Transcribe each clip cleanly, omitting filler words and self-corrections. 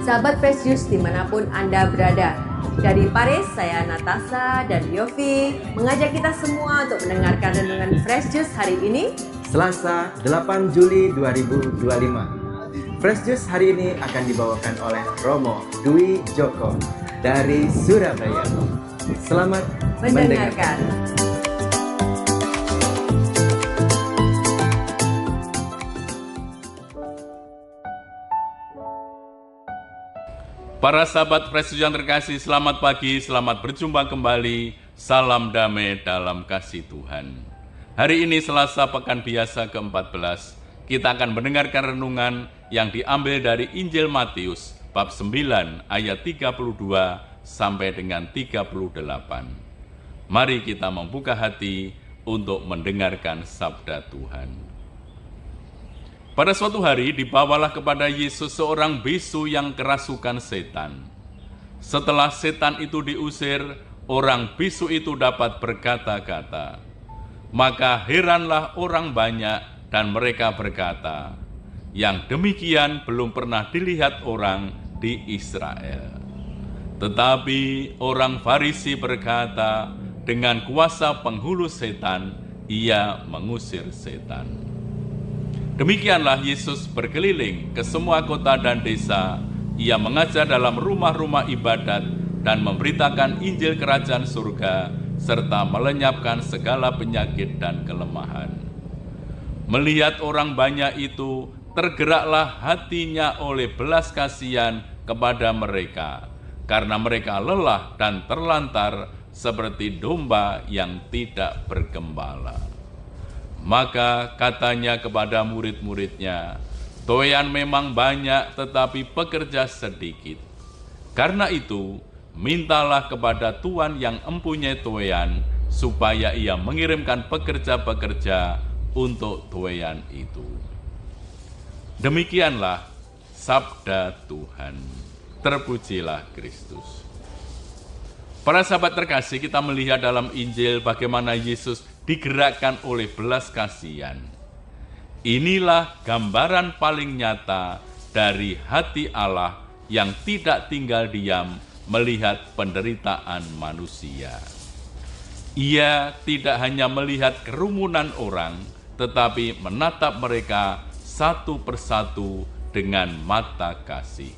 Sahabat Fresh Juice dimanapun Anda berada. Dari Paris, saya Natasha dan Yofi mengajak kita semua untuk mendengarkan renungan Fresh Juice hari ini, Selasa 8 Juli 2025. Fresh Juice hari ini akan dibawakan oleh Romo Dwi Joko dari Surabaya. Selamat mendengarkan. Para sahabat Fresh Juice yang terkasih, selamat pagi, selamat berjumpa kembali. Salam damai dalam kasih Tuhan. Hari ini Selasa Pekan Biasa ke-14, kita akan mendengarkan renungan yang diambil dari Injil Matius, bab 9 ayat 32 sampai dengan 38. Mari kita membuka hati untuk mendengarkan sabda Tuhan. Pada suatu hari dibawalah kepada Yesus seorang bisu yang kerasukan setan. Setelah setan itu diusir, orang bisu itu dapat berkata-kata. Maka heranlah orang banyak dan mereka berkata, yang demikian belum pernah dilihat orang di Israel. Tetapi orang Farisi berkata, dengan kuasa penghulu setan, ia mengusir setan. Demikianlah Yesus berkeliling ke semua kota dan desa. Ia mengajar dalam rumah-rumah ibadat dan memberitakan Injil Kerajaan Surga, serta melenyapkan segala penyakit dan kelemahan. Melihat orang banyak itu, tergeraklah hatinya oleh belas kasihan kepada mereka, karena mereka lelah dan terlantar seperti domba yang tidak bergembala. Maka katanya kepada murid-muridnya, "Toyan memang banyak tetapi pekerja sedikit. Karena itu, mintalah kepada Tuan yang mempunyai toyan, supaya ia mengirimkan pekerja-pekerja untuk toyan itu." Demikianlah sabda Tuhan. Terpujilah Kristus. Para sahabat terkasih, kita melihat dalam Injil bagaimana Yesus digerakkan oleh belas kasihan. Inilah gambaran paling nyata dari hati Allah yang tidak tinggal diam melihat penderitaan manusia. Ia tidak hanya melihat kerumunan orang, tetapi menatap mereka satu persatu dengan mata kasih.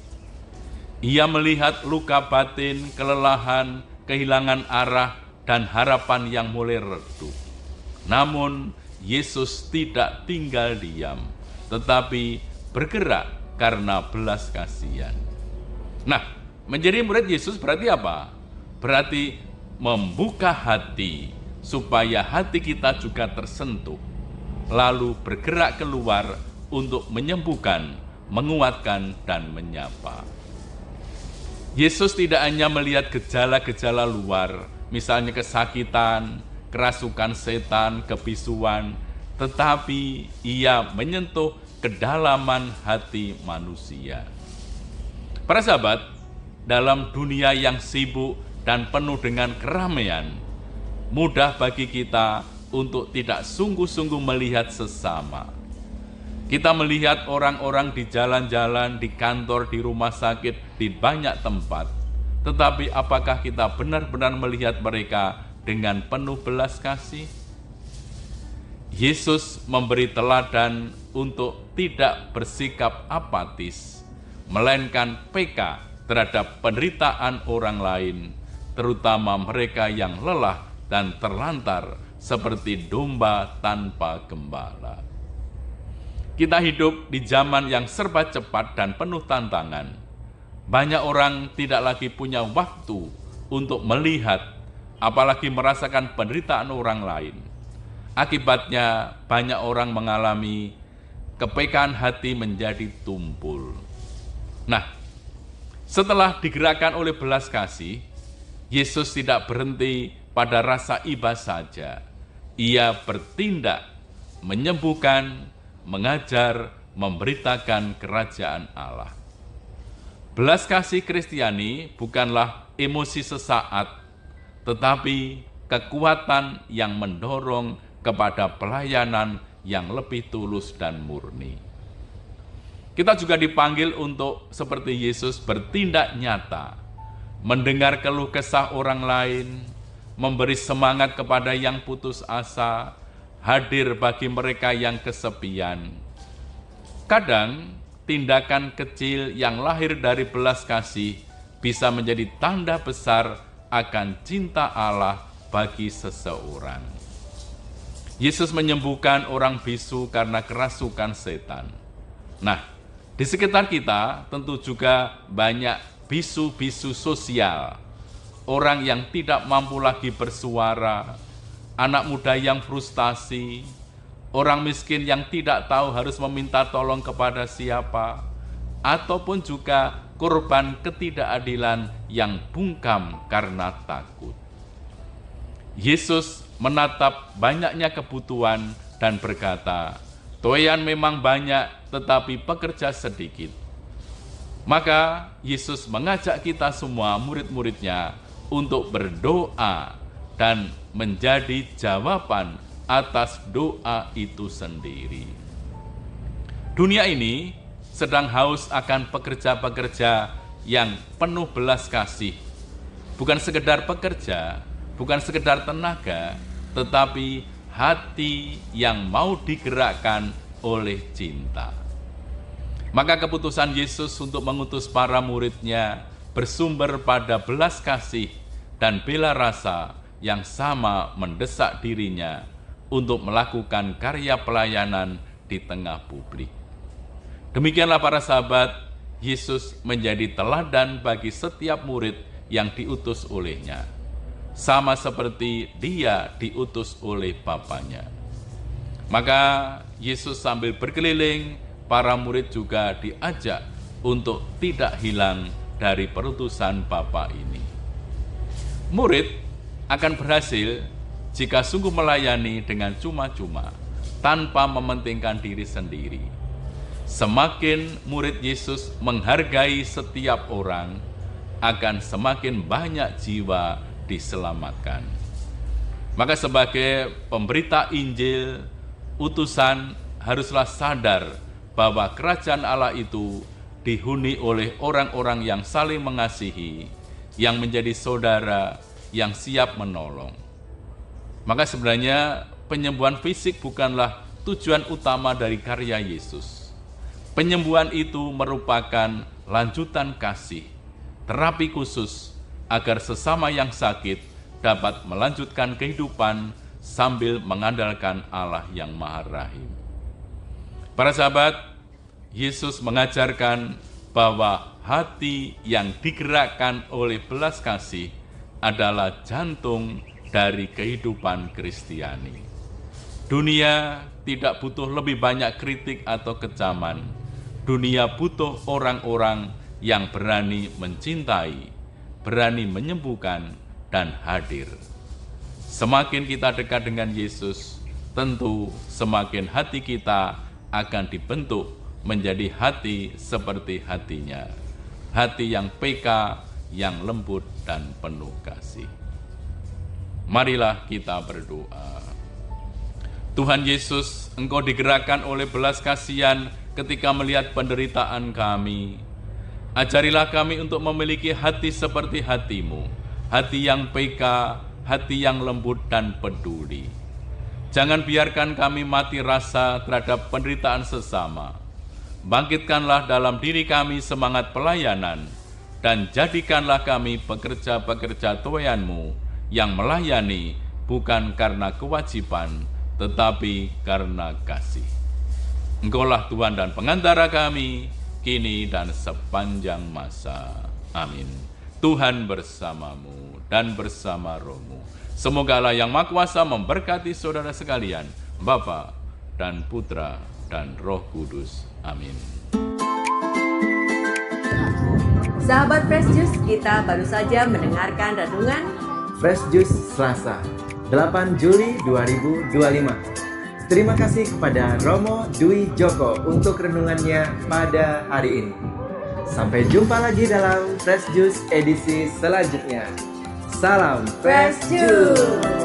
Ia melihat luka batin, kelelahan, kehilangan arah, dan harapan yang mulai redup. Namun, Yesus tidak tinggal diam, tetapi bergerak karena belas kasihan. Nah, menjadi murid Yesus berarti apa? Berarti membuka hati, supaya hati kita juga tersentuh, lalu bergerak keluar untuk menyembuhkan, menguatkan, dan menyapa. Yesus tidak hanya melihat gejala-gejala luar, misalnya kesakitan, kerasukan setan, kebisuan, tetapi ia menyentuh kedalaman hati manusia. Para sahabat, dalam dunia yang sibuk dan penuh dengan keramaian, mudah bagi kita untuk tidak sungguh-sungguh melihat sesama. Kita melihat orang-orang di jalan-jalan, di kantor, di rumah sakit, di banyak tempat. Tetapi apakah kita benar-benar melihat mereka dengan penuh belas kasih? Yesus memberi teladan untuk tidak bersikap apatis, melainkan peka terhadap penderitaan orang lain, terutama mereka yang lelah dan terlantar seperti domba tanpa gembala. Kita hidup di zaman yang serba cepat dan penuh tantangan. Banyak orang tidak lagi punya waktu untuk melihat, apalagi merasakan penderitaan orang lain. Akibatnya, banyak orang mengalami kepekaan hati menjadi tumpul. Nah, setelah digerakkan oleh belas kasih, Yesus tidak berhenti pada rasa iba saja. Ia bertindak, menyembuhkan, mengajar, memberitakan kerajaan Allah. Belas kasih Kristiani bukanlah emosi sesaat, tetapi kekuatan yang mendorong kepada pelayanan yang lebih tulus dan murni. Kita juga dipanggil untuk seperti Yesus bertindak nyata, mendengar keluh kesah orang lain, memberi semangat kepada yang putus asa, hadir bagi mereka yang kesepian. Kadang, tindakan kecil yang lahir dari belas kasih bisa menjadi tanda besar akan cinta Allah bagi seseorang. Yesus menyembuhkan orang bisu karena kerasukan setan. Nah, di sekitar kita tentu juga banyak bisu-bisu sosial, orang yang tidak mampu lagi bersuara, anak muda yang frustasi, orang miskin yang tidak tahu harus meminta tolong kepada siapa, ataupun juga korban ketidakadilan yang bungkam karena takut. Yesus menatap banyaknya kebutuhan dan berkata, "Tuaian memang banyak, tetapi pekerja sedikit." Maka Yesus mengajak kita semua murid-muridnya untuk berdoa dan menjadi jawaban atas doa itu sendiri. Dunia ini sedang haus akan pekerja-pekerja yang penuh belas kasih. Bukan sekedar pekerja, bukan sekedar tenaga, tetapi hati yang mau digerakkan oleh cinta. Maka keputusan Yesus untuk mengutus para murid-Nya bersumber pada belas kasih dan bela rasa yang sama mendesak dirinya untuk melakukan karya pelayanan di tengah publik. Demikianlah para sahabat, Yesus menjadi teladan bagi setiap murid yang diutus oleh-Nya, sama seperti Dia diutus oleh Bapanya. Maka Yesus sambil berkeliling, para murid juga diajak untuk tidak hilang dari perutusan Bapa ini. Murid akan berhasil jika sungguh melayani dengan cuma-cuma, tanpa mementingkan diri sendiri. Semakin murid Yesus menghargai setiap orang, akan semakin banyak jiwa diselamatkan. Maka sebagai pemberita Injil, utusan haruslah sadar bahwa kerajaan Allah itu dihuni oleh orang-orang yang saling mengasihi, yang menjadi saudara, yang siap menolong. Maka sebenarnya penyembuhan fisik bukanlah tujuan utama dari karya Yesus. Penyembuhan itu merupakan lanjutan kasih, terapi khusus agar sesama yang sakit dapat melanjutkan kehidupan sambil mengandalkan Allah yang Maha Rahim. Para sahabat, Yesus mengajarkan bahwa hati yang digerakkan oleh belas kasih adalah jantung dari kehidupan Kristiani. Dunia tidak butuh lebih banyak kritik atau kecaman. Dunia butuh orang-orang yang berani mencintai, berani menyembuhkan, dan hadir. Semakin kita dekat dengan Yesus, tentu semakin hati kita akan dibentuk menjadi hati seperti hatinya. Hati yang peka, yang lembut dan penuh kasih. Marilah kita berdoa. Tuhan Yesus, Engkau digerakkan oleh belas kasihan ketika melihat penderitaan kami. Ajarilah kami untuk memiliki hati seperti hati-Mu, hati yang peka, hati yang lembut dan peduli. Jangan biarkan kami mati rasa terhadap penderitaan sesama. Bangkitkanlah dalam diri kami semangat pelayanan, dan jadikanlah kami pekerja-pekerja tuaian-Mu yang melayani bukan karena kewajiban, tetapi karena kasih. Engkaulah Tuhan dan pengantara kami, kini dan sepanjang masa. Amin. Tuhan bersamamu dan bersama rohmu. Semoga Allah yang Maha Kuasa memberkati saudara sekalian, Bapa dan Putra dan Roh Kudus. Amin. Sahabat Fresh Juice, kita baru saja mendengarkan renungan Fresh Juice Selasa, 8 Juli 2025. Terima kasih kepada Romo Dwi Joko untuk renungannya pada hari ini. Sampai jumpa lagi dalam Fresh Juice edisi selanjutnya. Salam Fresh Juice.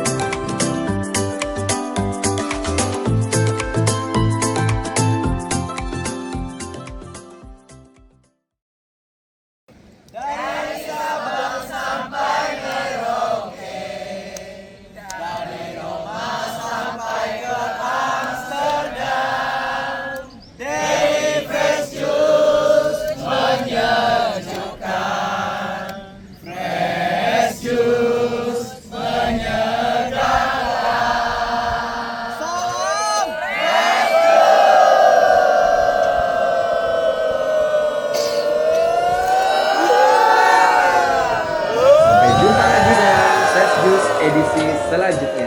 Selanjutnya